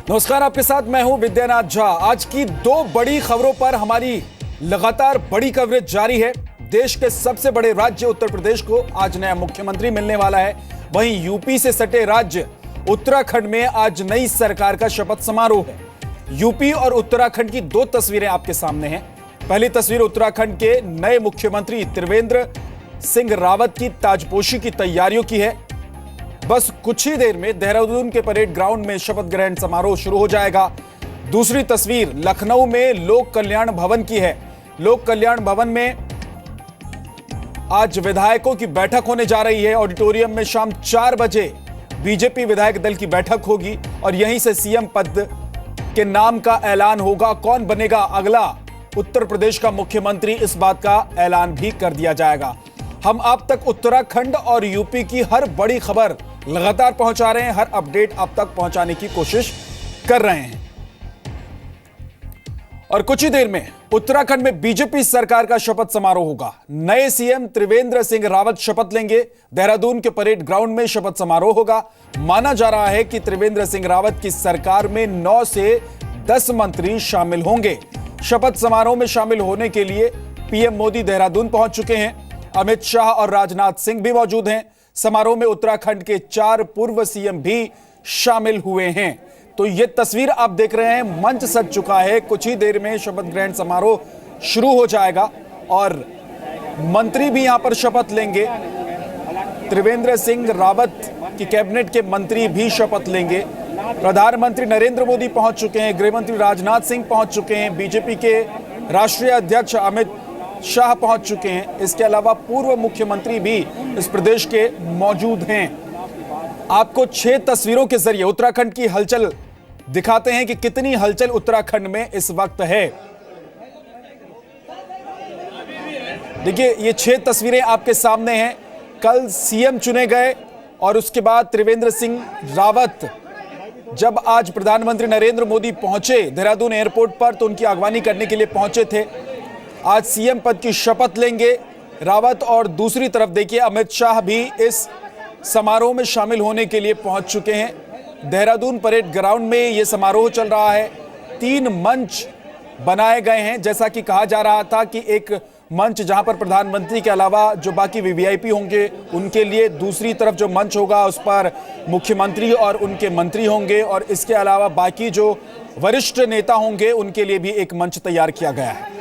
नमस्कार, आपके साथ मैं हूं विद्यानाथ झा। आज की दो बड़ी खबरों पर हमारी लगातार बड़ी कवरेज जारी है। देश के सबसे बड़े राज्य उत्तर प्रदेश को आज नया मुख्यमंत्री मिलने वाला है। वहीं यूपी से सटे राज्य उत्तराखंड में आज नई सरकार का शपथ समारोह है। यूपी और उत्तराखंड की दो तस्वीरें आपके सामने हैं। पहली तस्वीर उत्तराखंड के नए मुख्यमंत्री त्रिवेंद्र सिंह रावत की ताजपोशी की तैयारियों की है। बस कुछ ही देर में देहरादून के परेड ग्राउंड में शपथ ग्रहण समारोह शुरू हो जाएगा। दूसरी तस्वीर लखनऊ में लोक कल्याण भवन की है। लोक कल्याण भवन में आज विधायकों की बैठक होने जा रही है। ऑडिटोरियम में शाम 4 बजे बीजेपी विधायक दल की बैठक होगी और यहीं से सीएम पद के नाम का ऐलान होगा। कौन बनेगा अगला उत्तर प्रदेश का मुख्यमंत्री, इस बात का ऐलान भी कर दिया जाएगा। हम आप तक उत्तराखंड और यूपी की हर बड़ी खबर लगातार पहुंचा रहे हैं। हर अपडेट आप तक पहुंचाने की कोशिश कर रहे हैं। और कुछ ही देर में उत्तराखंड में बीजेपी सरकार का शपथ समारोह होगा। नए सीएम त्रिवेंद्र सिंह रावत शपथ लेंगे। देहरादून के परेड ग्राउंड में शपथ समारोह होगा। माना जा रहा है कि त्रिवेंद्र सिंह रावत की सरकार में 9 से 10 मंत्री शामिल होंगे। शपथ समारोह में शामिल होने के लिए पीएम मोदी देहरादून पहुंच चुके हैं। अमित शाह और राजनाथ सिंह भी मौजूद हैं। समारोह में उत्तराखंड के 4 पूर्व सीएम भी शामिल हुए हैं। तो ये तस्वीर आप देख रहे हैं, मंच सज चुका है। कुछ ही देर में शपथ ग्रहण समारोह शुरू हो जाएगा और मंत्री भी यहां पर शपथ लेंगे। त्रिवेंद्र सिंह रावत की कैबिनेट के मंत्री भी शपथ लेंगे। प्रधानमंत्री नरेंद्र मोदी पहुंच चुके हैं। गृहमंत्री राजनाथ सिंह पहुंच चुके हैं। बीजेपी के राष्ट्रीय अध्यक्ष अमित शाह पहुंच चुके हैं। इसके अलावा पूर्व मुख्यमंत्री भी इस प्रदेश के मौजूद हैं। आपको 6 तस्वीरों के जरिए उत्तराखंड की हलचल दिखाते हैं कि कितनी हलचल उत्तराखंड में इस वक्त है। देखिए, ये 6 तस्वीरें आपके सामने हैं। कल सीएम चुने गए और उसके बाद त्रिवेंद्र सिंह रावत जब आज प्रधानमंत्री नरेंद्र मोदी पहुंचे देहरादून एयरपोर्ट पर तो उनकी अगवानी करने के लिए पहुंचे थे। आज सीएम पद की शपथ लेंगे रावत। और दूसरी तरफ देखिए, अमित शाह भी इस समारोह में शामिल होने के लिए पहुंच चुके हैं। देहरादून परेड ग्राउंड में यह समारोह चल रहा है। 3 मंच बनाए गए हैं। जैसा कि कहा जा रहा था कि एक मंच जहां पर प्रधानमंत्री के अलावा जो बाकी वीवीआईपी होंगे उनके लिए, दूसरी तरफ जो मंच होगा उस पर मुख्यमंत्री और उनके मंत्री होंगे और इसके अलावा बाकी जो वरिष्ठ नेता होंगे उनके लिए भी एक मंच तैयार किया गया है।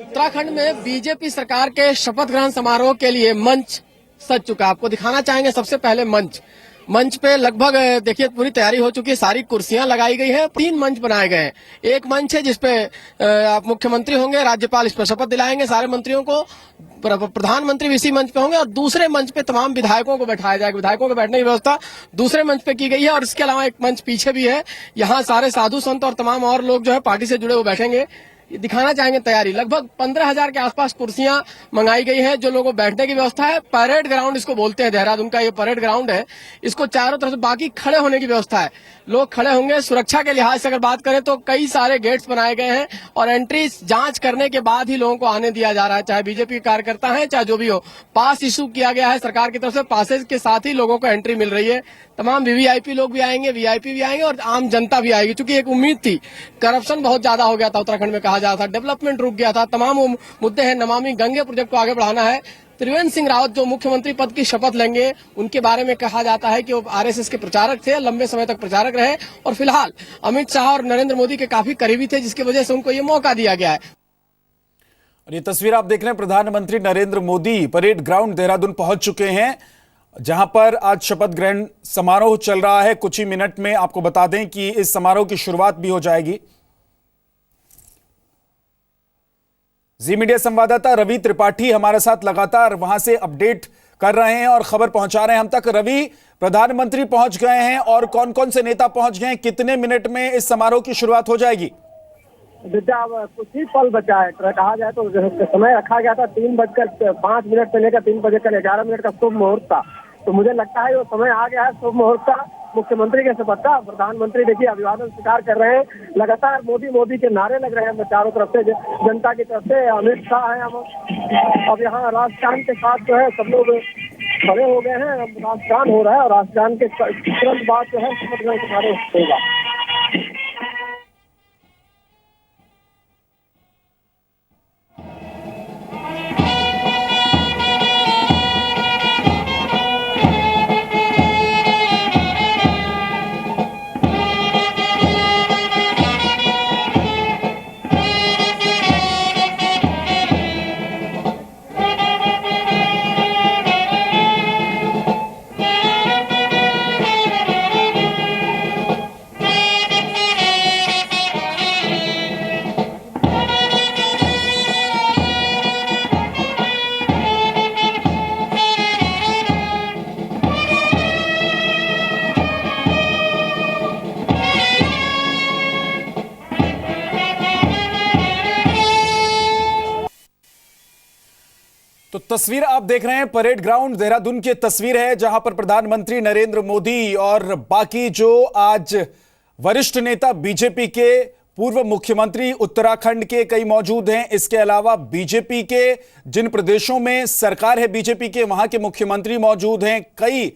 उत्तराखंड में बीजेपी सरकार के शपथ ग्रहण समारोह के लिए मंच सज चुका। आपको दिखाना चाहेंगे सबसे पहले मंच पे लगभग देखिए पूरी तैयारी हो चुकी है। सारी कुर्सियां लगाई गई हैं। 3 मंच बनाए गए हैं। एक मंच है जिसपे आप मुख्यमंत्री होंगे, राज्यपाल इस पर शपथ दिलाएंगे सारे मंत्रियों को। प्रधानमंत्री भी इसी मंच पे होंगे और दूसरे मंच पे तमाम विधायकों को बैठाया जाएगा। विधायकों को बैठने की व्यवस्था दूसरे मंच पे की गई है। और इसके अलावा एक मंच पीछे भी है। यहाँ सारे साधु संत और तमाम और लोग जो है पार्टी से जुड़े वो बैठेंगे। दिखाना चाहेंगे तैयारी। लगभग 15,000 के आसपास कुर्सियां मंगाई गई है जो लोगों को बैठने की व्यवस्था है। परेड ग्राउंड इसको बोलते हैं। देहरादून का ये परेड ग्राउंड है। इसको चारों तरफ से बाकी खड़े होने की व्यवस्था है। लोग खड़े होंगे। सुरक्षा के लिहाज से अगर बात करें तो कई सारे गेट्स बनाए गए हैं और एंट्री जांच करने के बाद ही लोगों को आने दिया जा रहा है। चाहे बीजेपी कार्यकर्ता है चाहे जो भी हो। पास इशू किया गया है सरकार की तरफ से। पासेज के साथ ही लोगों को एंट्री मिल रही है। तमाम वीवीआईपी लोग भी आएंगे, वीआईपी भी आएंगे और आम जनता भी आएगी। क्योंकि एक उम्मीद थी, करप्शन बहुत ज्यादा हो गया था उत्तराखंड में, कहा जा रहा था डेवलपमेंट रुक गया था। तमाम मुद्दे हैं। नमामि गंगे प्रोजेक्ट को आगे बढ़ाना है। त्रिवेंद्र सिंह रावत जो मुख्यमंत्री पद की शपथ लेंगे उनके बारे में कहा जाता है कि वो आरएसएस के प्रचारक थे, लंबे समय तक प्रचारक रहे और फिलहाल अमित शाह और नरेंद्र मोदी के काफी करीबी थे, जिसकी वजह से उनको ये मौका दिया गया है। और ये तस्वीर आप देख रहे हैं, प्रधानमंत्री नरेंद्र मोदी परेड ग्राउंड देहरादून पहुंच चुके हैं जहां पर आज शपथ ग्रहण समारोह चल रहा है। कुछ ही मिनट में आपको बता दें कि इस समारोह की शुरुआत भी हो जाएगी। जी मीडिया संवाददाता रवि त्रिपाठी हमारे साथ लगातार वहां से अपडेट कर रहे हैं और खबर पहुंचा रहे हैं हम तक। रवि, प्रधानमंत्री पहुंच गए हैं और कौन कौन से नेता पहुंच गए हैं? कितने मिनट में इस समारोह की शुरुआत हो जाएगी? विद्या, कुछ ही पल बचा है। कहा जाए तो समय रखा गया था 3:05 से लेकर 3:11 का शुभ मुहूर्त था। तो मुझे लगता है वो समय आ गया है शुभ मुहूर्त का, मुख्यमंत्री के शपथ का। प्रधानमंत्री देखिए अभिवादन स्वीकार कर रहे हैं। लगातार मोदी मोदी के नारे लग रहे हैं चारों तरफ से, जनता की तरफ से। अमित शाह है अब यहाँ राजस्थान के साथ जो है सब लोग खड़े हो गए हैं। राष्ट्रगान हो रहा है और राष्ट्रगान के तुरंत बाद जो है शपथ ग्रहण समारोह होगा। तो तस्वीर आप देख रहे हैं परेड ग्राउंड देहरादून की तस्वीर है, जहां पर प्रधानमंत्री नरेंद्र मोदी और बाकी जो आज वरिष्ठ नेता बीजेपी के पूर्व मुख्यमंत्री उत्तराखंड के कई मौजूद हैं। इसके अलावा बीजेपी के जिन प्रदेशों में सरकार है बीजेपी के, वहां के मुख्यमंत्री मौजूद हैं। कई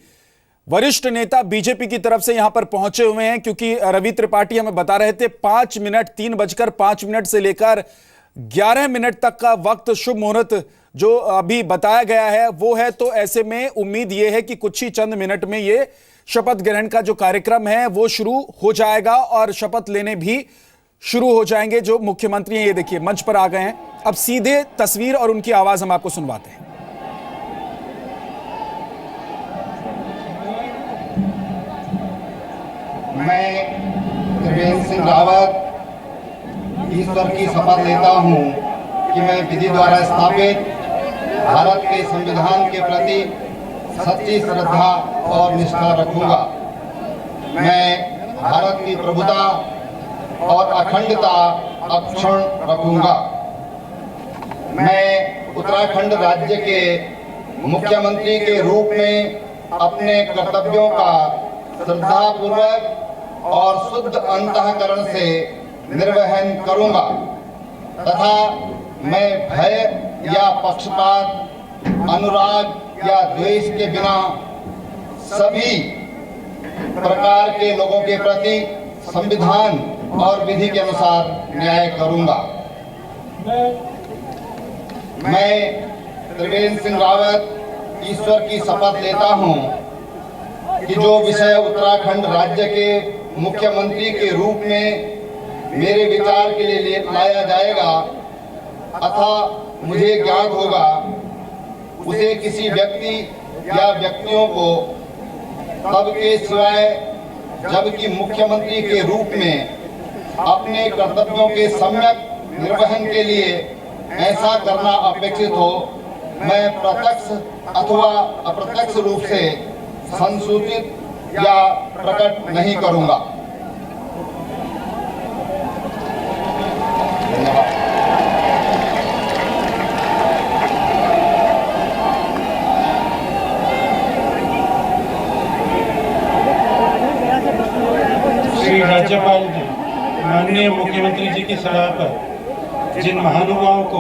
वरिष्ठ नेता बीजेपी की तरफ से यहां पर पहुंचे हुए हैं, क्योंकि रवि त्रिपाठी हमें बता रहे थे 5 मिनट 3:05 से लेकर 11 मिनट तक का वक्त शुभ मुहूर्त जो अभी बताया गया है वो है। तो ऐसे में उम्मीद ये है कि कुछ ही चंद मिनट में ये शपथ ग्रहण का जो कार्यक्रम है वो शुरू हो जाएगा और शपथ लेने भी शुरू हो जाएंगे। जो मुख्यमंत्री हैं ये देखिए मंच पर आ गए हैं। अब सीधे तस्वीर और उनकी आवाज हम आपको सुनवाते हैं। मैं त्रिवेंद्र सिंह रावत ईश्वर की शपथ लेता हूं कि मैं विधि द्वारा स्थापित भारत के संविधान के प्रति सच्ची श्रद्धा और निष्ठा रखूंगा। मैं भारत की प्रभुता और अखंडता अक्षुण्ण रखूंगा। मैं उत्तराखंड राज्य के मुख्यमंत्री के रूप में अपने कर्तव्यों का श्रद्धापूर्वक और शुद्ध अंतःकरण से निर्वहन करूंगा तथा मैं भय या पक्षपात, अनुराग या द्वेष के बिना सभी प्रकार के लोगों के प्रति संविधान और विधि के अनुसार न्याय करूंगा। मैं त्रिवेंद्र सिंह रावत ईश्वर की शपथ लेता हूं कि जो विषय उत्तराखंड राज्य के मुख्यमंत्री के रूप में मेरे विचार के लिए लाया जाएगा अथा मुझे ज्ञात होगा, उसे किसी व्यक्ति या व्यक्तियों को तब के सिवाय जबकि मुख्यमंत्री के रूप में अपने कर्तव्यों के सम्यक निर्वहन के लिए ऐसा करना अपेक्षित हो, मैं प्रत्यक्ष अथवा अप्रत्यक्ष रूप से संसूचित या प्रकट नहीं करूंगा। धन्यवाद। श्री राज्यपाल जी माननीय मुख्यमंत्री जी की सलाह पर जिन महानुभावों को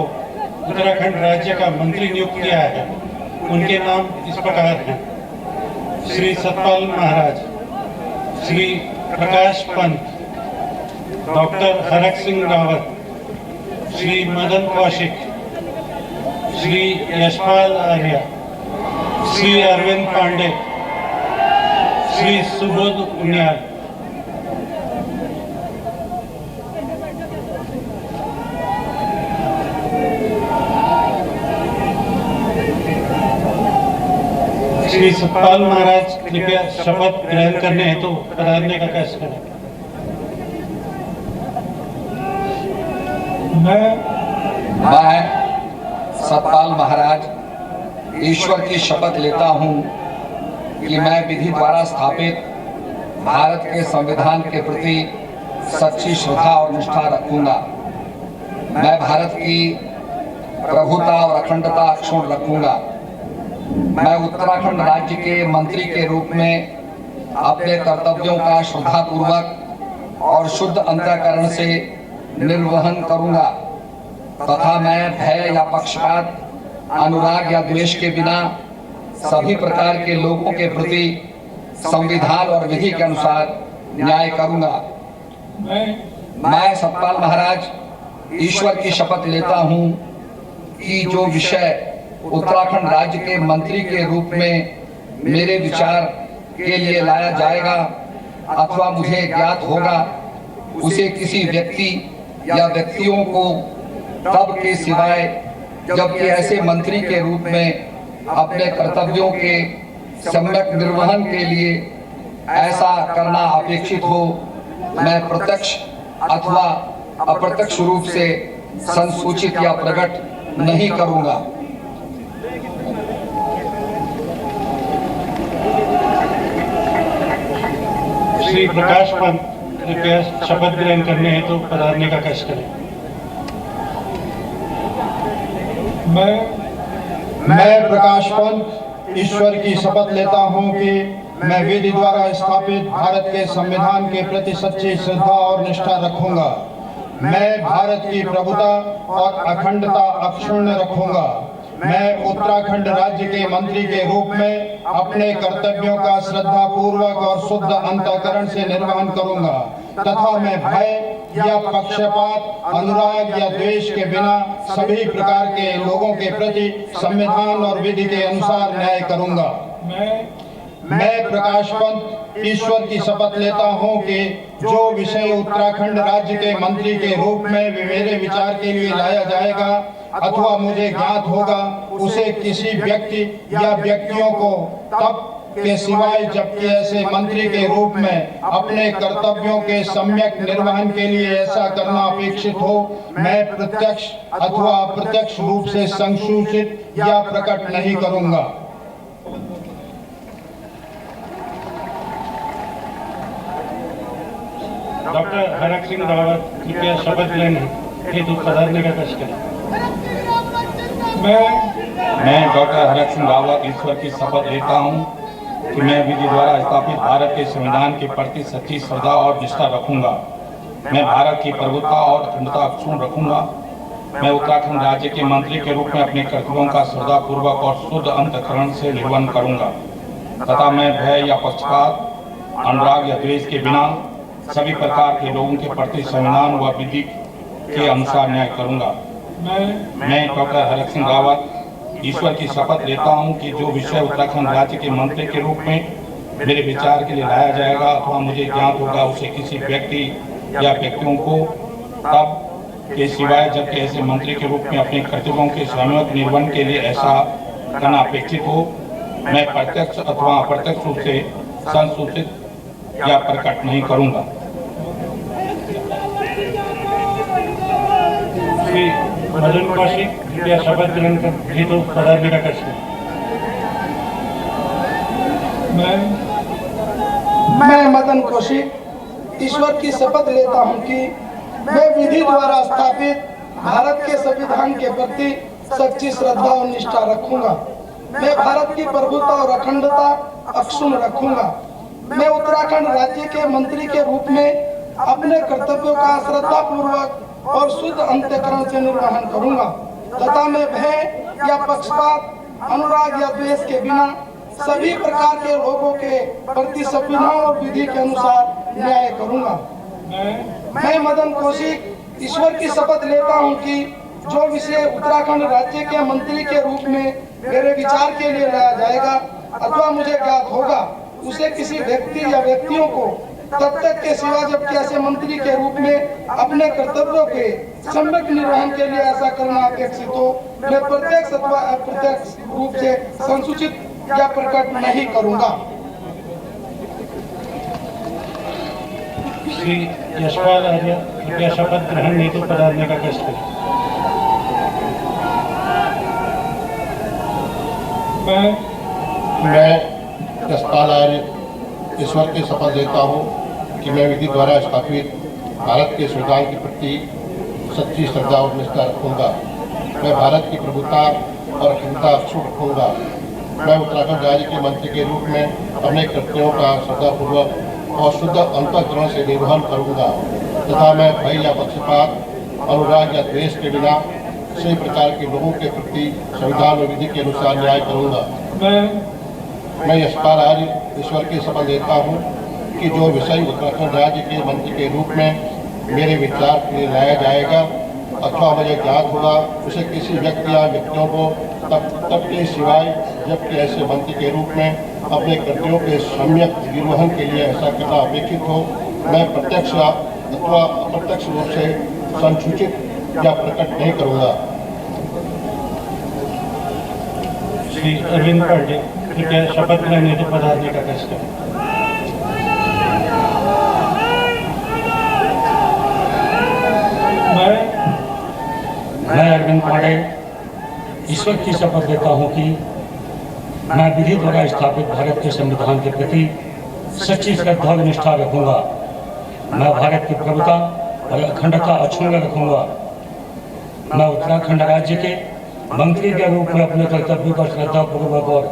उत्तराखंड राज्य का मंत्री नियुक्त किया है उनके नाम इस प्रकार हैं। श्री सतपाल महाराज, श्री प्रकाश पंत, डॉक्टर हरक सिंह रावत, श्री मदन कौशिक, श्री यशपाल आर्य, श्री अरविंद पांडे, श्री सुबोध उनियाल। श्री सतपाल महाराज कृपया शपथ ग्रहण करने हेतु तो पधारने का कैसे करें। मैं सतपाल महाराज ईश्वर की शपथ लेता हूं कि मैं विधि द्वारा स्थापित भारत के संविधान के प्रति सच्ची श्रद्धा और निष्ठा रखूंगा। मैं भारत की प्रभुता और अखंडता अक्षुण्ण रखूंगा। मैं उत्तराखंड राज्य के मंत्री के रूप में अपने कर्तव्यों का श्रद्धापूर्वक और शुद्ध अंतःकरण से निर्वहन करूंगा तथा मैं भय या पक्षपात, अनुराग या द्वेष के बिना सभी प्रकार के लोगों के प्रति संविधान और विधि के अनुसार न्याय करूंगा। मैं सतपाल महाराज ईश्वर की शपथ लेता हूं कि जो विषय उत्तराखंड राज्य के मंत्री के रूप में मेरे विचार के लिए लाया जाएगा अथवा मुझे ज्ञात होगा, उसे किसी व्यक्ति या व्यक्तियों को तब के सिवाय जबकि ऐसे मंत्री के रूप में अपने कर्तव्यों के सम्यक निर्वहन के लिए ऐसा करना अपेक्षित हो, मैं प्रत्यक्ष अथवा अप्रत्यक्ष रूप से संसूचित या प्रकट नहीं करूंगा। श्री प्रकाश पंत कृपया शपथ ग्रहण करने हेतु पधारने का कष्ट करें। मैं प्रकाश पंत ईश्वर की शपथ लेता हूं कि मैं विधि द्वारा स्थापित भारत के संविधान के प्रति सच्ची श्रद्धा और निष्ठा रखूंगा। मैं भारत की प्रभुता और अखंडता अक्षुण्ण रखूंगा। मैं उत्तराखंड राज्य के मंत्री के रूप में अपने कर्तव्यों का श्रद्धा पूर्वक और शुद्ध अंतःकरण से निर्वहन करूंगा तथा मैं भय या पक्षपात, अनुराग या द्वेष के बिना सभी प्रकार के लोगों के प्रति संविधान और विधि के अनुसार न्याय करूंगा। मैं प्रकाश पंत ईश्वर की शपथ लेता हूं कि जो विषय उत्तराखंड राज्य के मंत्री के रूप में मेरे विचार के लिए लाया जाएगा अथवा मुझे ज्ञात होगा, उसे किसी व्यक्ति या व्यक्तियों को तब के सिवाय जबकि ऐसे मंत्री के रूप में अपने कर्तव्यों के सम्यक निर्वहन के लिए ऐसा करना अपेक्षित हो, मैं प्रत्यक्ष अथवा अप्रत्यक्ष रूप से संसूचित या प्रकट नहीं करूंगा। डॉक्टर हरक सिंह रावत कृपया शपथ ग्रहण हेतु पधारने का कष्ट करें। मैं डॉक्टर हरक सिंह रावत ईश्वर की शपथ लेता हूं कि मैं विधि द्वारा स्थापित भारत के संविधान के प्रति सच्ची श्रद्धा और निष्ठा रखूंगा। मैं भारत की प्रभुता और अखंडता अक्षुण्ण रखूंगा। मैं उत्तराखंड राज्य के मंत्री के रूप में अपने कर्तव्यों का श्रद्धापूर्वक और शुद्ध अंतःकरण से निर्वहन करूंगा तथा मैं भय या पक्षपात, अनुराग या द्वेष के बिना सभी प्रकार के लोगों के प्रति संविधान व विधि के अनुसार न्याय करूंगा। मैं डॉक्टर हरक सिंह रावत ईश्वर की शपथ लेता हूं कि जो विषय उत्तराखंड राज्य के मंत्री के रूप में मेरे विचार के लिए लाया जाएगा अथवा मुझे ज्ञात होगा, उसे किसी व्यक्ति या व्यक्तियों को तब के सिवाय जबकि ऐसे मंत्री के रूप में अपने कर्तव्यों के सम्यक निर्वहन के लिए ऐसा करना अपेक्षित हो, मैं प्रत्यक्ष अथवा अप्रत्यक्ष रूप से संसूचित या प्रकट नहीं करूंगा। श्री मदन कौशिक कृपया शपथ ग्रहण हेतु पधारने का कष्ट करें। मैं मदन कौशिक ईश्वर की शपथ लेता हूं कि मैं विधि द्वारा स्थापित भारत के संविधान के प्रति सच्ची श्रद्धा और निष्ठा रखूंगा। मैं भारत की प्रभुता और अखंडता अक्षुण्ण रखूंगा। मैं उत्तराखंड राज्य के मंत्री के रूप में अपने कर्तव्यों का श्रद्धा पूर्वक और शुद्ध अंतःकरण से निर्वहन करूंगा तथा मैं भय या पक्षपात, अनुराग या द्वेष के बिना सभी प्रकार के लोगों के प्रति संविधान और विधि के अनुसार न्याय करूंगा। मैं मदन कौशिक ईश्वर की शपथ लेता हूं कि जो विषय उत्तराखंड राज्य के मंत्री के रूप में मेरे विचार के लिए लाया जाएगा अथवा मुझे ज्ञात होगा, उसे किसी व्यक्ति या व्यक्तियों को तब तक के सिवा जबकि ऐसे मंत्री के रूप में अपने कर्तव्यों के सम्यक निर्वहन के लिए ऐसा करना अपेक्षित हो, मैं प्रत्यक्ष अथवा अप्रत्यक्ष रूप से संसूचित या प्रकट नहीं करूंगा। श्री यशपाल आर्य कृपया शपथ ग्रहण हेतु पधारने का कष्ट करें। मैं यशपाल आर्य ईश्वर की शपथ लेता हूँ कि मैं विधि द्वारा स्थापित भारत के संविधान के प्रति सच्ची श्रद्धा और निष्ठा रखूंगा। मैं भारत की प्रभुता और अखंडता अक्षुण्ण रखूंगा। मैं उत्तराखंड राज्य के मंत्री के रूप में अपने कर्तव्यों का श्रद्धापूर्वक और शुद्ध अंतःकरण से निर्वहन करूंगा तथा मैं भय या पक्षपात, अनुराग या द्वेष के बिना सभी प्रकार के लोगों के प्रति संविधान और विधि के अनुसार न्याय करूंगा। मैं इस बार आज ईश्वर की शपथ लेता हूँ कि जो विषय उत्तराखंड राज्य के मंत्री के रूप में मेरे विचार के लिए लाया जाएगा अथवा मुझे ज्ञात होगा उसे किसी व्यक्ति या व्यक्तियों को तब के सिवाय जबकि ऐसे मंत्री के रूप में अपने कर्तव्यों के सम्यक निर्वहन के लिए ऐसा करना अपेक्षित हो, मैं प्रत्यक्ष अथवा अप्रत्यक्ष रूप से संसूचित या प्रकट नहीं करूँगा। श्री अरविंद पांडे कृपया शपथ लेने के पधारने का कष्ट करें। मैं अरविंद पांडे ईश्वर की शपथ लेता हूं कि मैं विधि द्वारा स्थापित भारत के संविधान के प्रति सच्ची श्रद्धा और निष्ठा रखूंगा। मैं भारत की प्रभुता और अखंडता अक्षुण्ण रखूंगा। मैं उत्तराखंड राज्य के मंत्री के रूप में अपने कर्तव्यों का श्रद्धापूर्वक और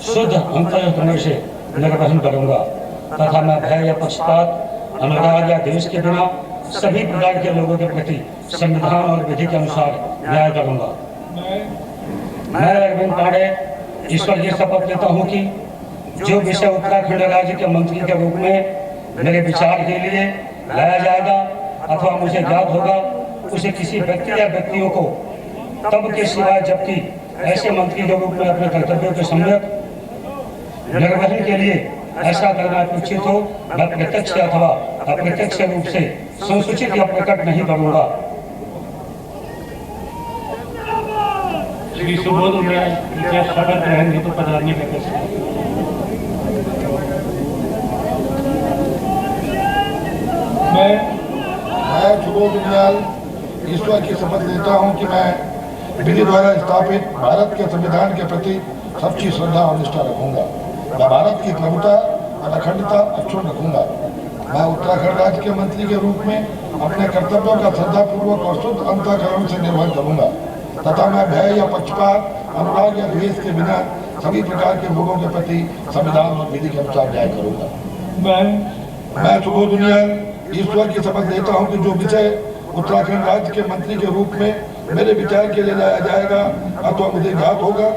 शुद्ध अंतःकरण से निर्वहन करूंगा तथा मैं भय या पक्षपात अनुराग या देश के बिना सभी प्रकार के लोगों के प्रति संविधान और विधि के अनुसार न्याय करूंगा। मैं अरविंद पांडे ईश्वर की शपथ लेता हूं कि जो विषय उत्तराखंड राज्य के मंत्री के रूप में मेरे विचार के लिए लाया जाएगा अथवा मुझे ज्ञात होगा उसे किसी व्यक्ति या व्यक्तियों को तब के सिवाय जबकि ऐसे मंत्री के रूप में अपने कर्तव्यों के सम्यक निर्वहन के लिए ऐसा करना अपेक्षित हो, मैं प्रत्यक्ष अथवा अप्रत्यक्ष रूप से संसूचित या प्रकट नहीं करूंगा। श्री सुबोध उनियाल कृपया शपथ ग्रहण हेतु पधारने का कष्ट करें। मैं सुबोध उनियाल ईश्वर की शपथ लेता हूँ कि मैं विधि द्वारा स्थापित भारत के संविधान के प्रति सच्ची श्रद्धा और निष्ठा रखूंगा। मैं भारत की प्रभुता और अखंडता अक्षुण्ण रखूंगा। मैं उत्तराखंड राज्य के मंत्री के रूप में अपने कर्तव्यों का श्रद्धापूर्वक और शुद्ध अंतःकरण से निर्वहन करूंगा तथा मैं भय या पक्षपात अनुराग या द्वेष के बिना सभी प्रकार के लोगों के प्रति संविधान और विधि के अनुसार न्याय करूंगा। मैं सुबोध उनियाल ईश्वर की शपथ लेता हूं कि जो विषय उत्तराखंड राज्य के मंत्री के रूप में मेरे विचार के लिए लाया जाएगा अथवा मुझे ज्ञात होगा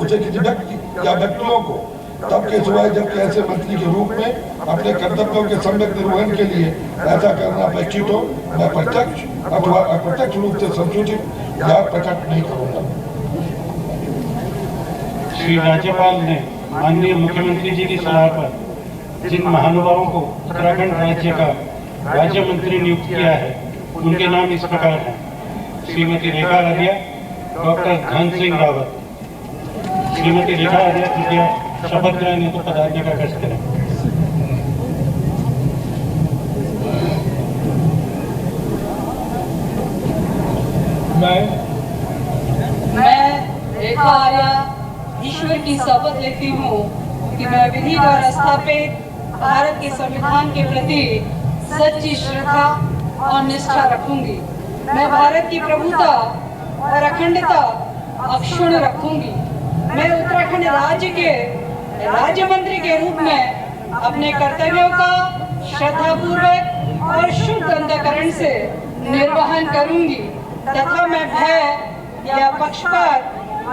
उसे किसी व्यक्ति या व्यक्तियों को तब के सिवाय जबकि ऐसे मंत्री के रूप में अपने कर्तव्यों के सम्यक निर्वहन के लिए ऐसा करना अपेक्षित हो, मैं प्रत्यक्ष अथवा अप्रत्यक्ष रूप से संसूचित या प्रकट नहीं करूंगा। श्री राज्यपाल ने माननीय मुख्यमंत्री जी की सलाह पर जिन महानुभावों को उत्तराखंड राज्य का राज्य मंत्री नियुक्त किया है उनके नाम इस प्रकार हैं। श्रीमती रेखा आर्या, डॉक्टर धन सिंह रावत। श्रीमती रेखा आर्या कृपया शपथ ग्रहण हेतु पधारने का कष्ट करें। मैं रेखा आर्या ईश्वर की शपथ लेती हूँ कि मैं विधि द्वारा स्थापित भारत के संविधान के प्रति सच्ची श्रद्धा और निष्ठा रखूंगी। मैं भारत की प्रभुता और अखंडता अक्षुण्ण रखूंगी। मैं उत्तराखंड राज्य के राज्य मंत्री के रूप में अपने कर्तव्यों का श्रद्धापूर्वक और शुद्ध अंतःकरण से निर्वहन करूंगी तथा मैं भय या पक्षपात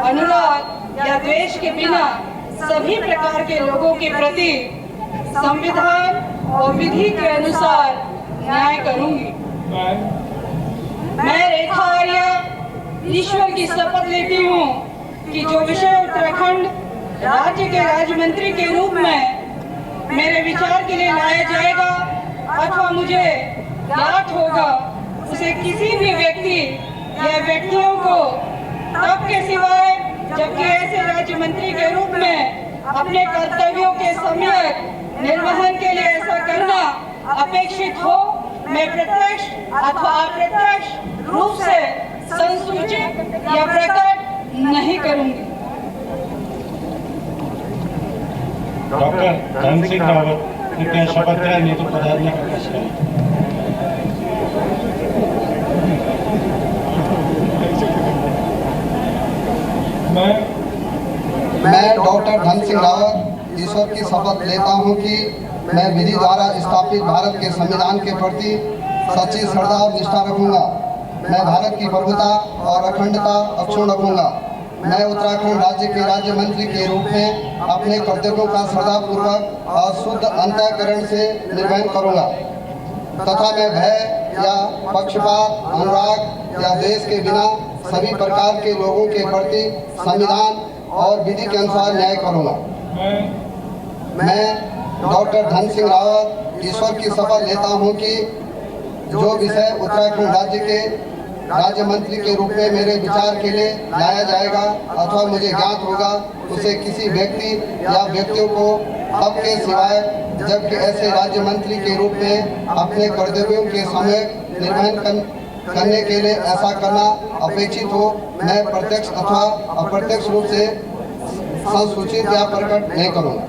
अनुराग या द्वेष के बिना सभी प्रकार के लोगों के प्रति संविधान और विधि के अनुसार न्याय करूंगी। मैं रेखा आर्या ईश्वर की शपथ लेती हूँ कि जो विषय उत्तराखंड राज्य के राज्य मंत्री के रूप में मेरे विचार के लिए लाया जाएगा अथवा मुझे ज्ञात होगा उसे किसी भी व्यक्ति या व्यक्तियों को तब के सिवाय जबकि ऐसे राज्य मंत्री के रूप में अपने कर्तव्यों के सम्यक निर्वहन के लिए ऐसा करना अपेक्षित हो, मैं प्रत्यक्ष अथवा अप्रत्यक्ष रूप से संसूचित या प्रकट नहीं करूंगी। डॉक्टर धन सिंह रावत कृपया शपथ ग्रहण हेतु पधारने का कष्ट करें। मैं डॉक्टर धन सिंह रावत ईश्वर की शपथ लेता हूं कि मैं विधि द्वारा स्थापित भारत के संविधान के प्रति सच्ची श्रद्धा और निष्ठा रखूंगा। मैं भारत की प्रभुता और अखंडता अक्षुण्ण रखूंगा। मैं उत्तराखंड राज्य के राज्य मंत्री के रूप में अपने कर्तव्यों का श्रद्धापूर्वक और शुद्ध अंतःकरण से निर्वहन करूंगा तथा मैं भय या पक्षपात, अनुराग या देश के बिना सभी प्रकार के लोगों के प्रति संविधान और विधि के अनुसार न्याय करूंगा। मैं डॉक्टर धन सिंह रावत ईश्वर की शपथ लेता हूं कि जो विषय उत्तराखंड राज्य के राज्य मंत्री के रूप में मेरे विचार के लिए लाया जाएगा अथवा मुझे ज्ञात होगा उसे किसी व्यक्ति या व्यक्तियों को तब के सिवाय जबकि ऐसे राज्य मंत्री के रूप में अपने कर्तव्यों के समय निर्वहन करने के लिए ऐसा करना अपेक्षित हो मैं प्रत्यक्ष अथवा अप्रत्यक्ष रूप से संसूचित या प्रकट नहीं करूँगा।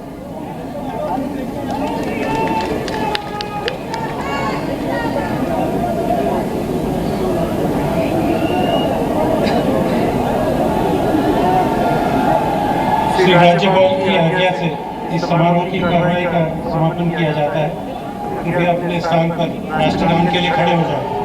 श्री राज्यपाल की आज्ञा से इस समारोह की कार्रवाई का समापन किया जाता है। कृपया अपने स्थान पर राष्ट्रगान के लिए खड़े हो जाएं।